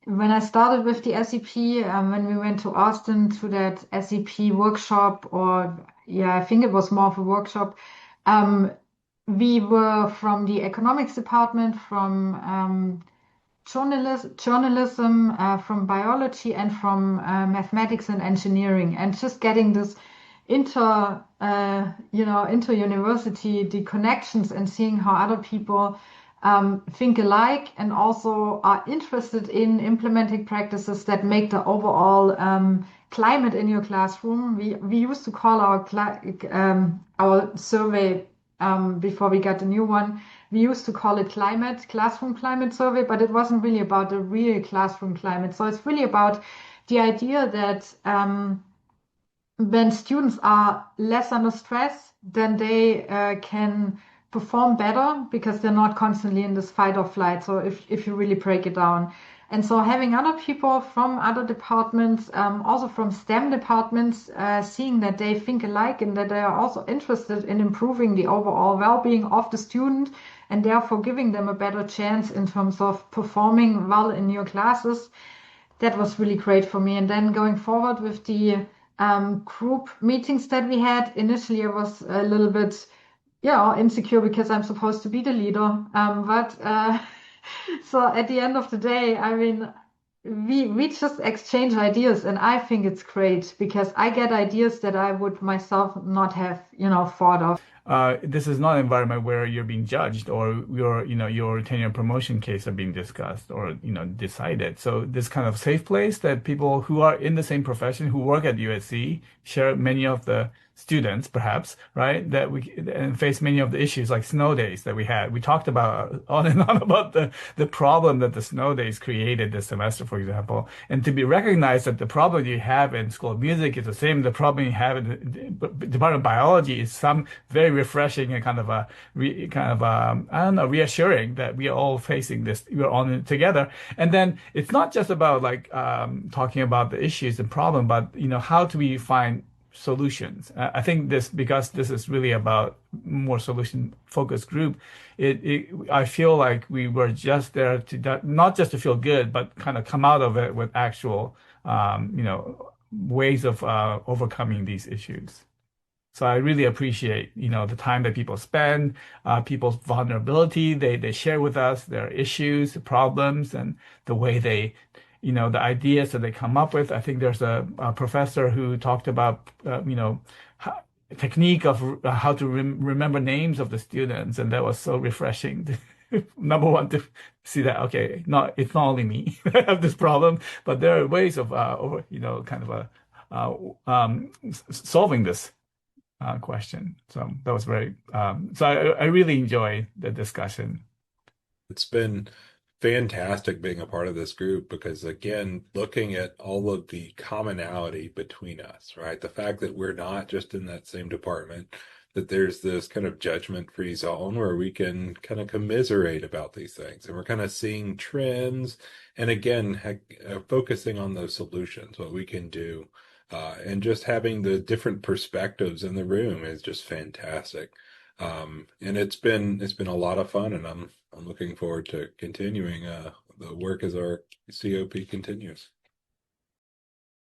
when I started with the SEP, when we went to Austin to that SEP workshop, or yeah, I think it was more of a workshop, um, we were from the economics department, from journalism, from biology, and from mathematics and engineering, and just getting this inter university, the connections, and seeing how other people think alike and also are interested in implementing practices that make the overall climate in your classroom. We used to call our survey before we got the new one. We used to call it classroom climate survey, but it wasn't really about the real classroom climate. So it's really about the idea that when students are less under stress, then they can perform better because they're not constantly in this fight or flight. So if you really break it down. And so having other people from other departments, also from STEM departments, seeing that they think alike and that they are also interested in improving the overall well-being of the student and therefore giving them a better chance in terms of performing well in your classes, that was really great for me. And then going forward with the group meetings that we had, initially I was a little bit, insecure because I'm supposed to be the leader. But so at the end of the day, I mean, we just exchange ideas, and I think it's great because I get ideas that I would myself not have, thought of. This is not an environment where you're being judged or your tenure promotion case are being discussed or, decided. So this kind of safe place that people who are in the same profession, who work at USC, share many of the students, perhaps, right? And face many of the issues like snow days that we had. We talked about on and on about the problem that the snow days created this semester, for example, and to be recognized that the problem you have in School of Music is the same, the problem you have in the Department of Biology is some very refreshing and I don't know, reassuring that we are all facing this, we're on it together. And then it's not just about like talking about the issues and problem, but how do we find solutions? I think because this is really about more solution focused group. I feel like we were just there to not just to feel good, but kind of come out of it with actual, ways of overcoming these issues. So I really appreciate, the time that people spend, people's vulnerability. They share with us their issues, problems, and the way the ideas that they come up with. I think there's a professor who talked about, technique of how to remember names of the students, and that was so refreshing. Number one, to see that, okay, it's not only me that have this problem, but there are ways of, solving this question. So that was so I really enjoy the discussion. It's been fantastic being a part of this group because, again, looking at all of the commonality between us, right? The fact that we're not just in that same department, that there's this kind of judgment-free zone where we can kind of commiserate about these things. And we're kind of seeing trends and, again, focusing on those solutions, what we can do. And just having the different perspectives in the room is just fantastic. And it's been a lot of fun, and I'm looking forward to continuing the work as our COP continues.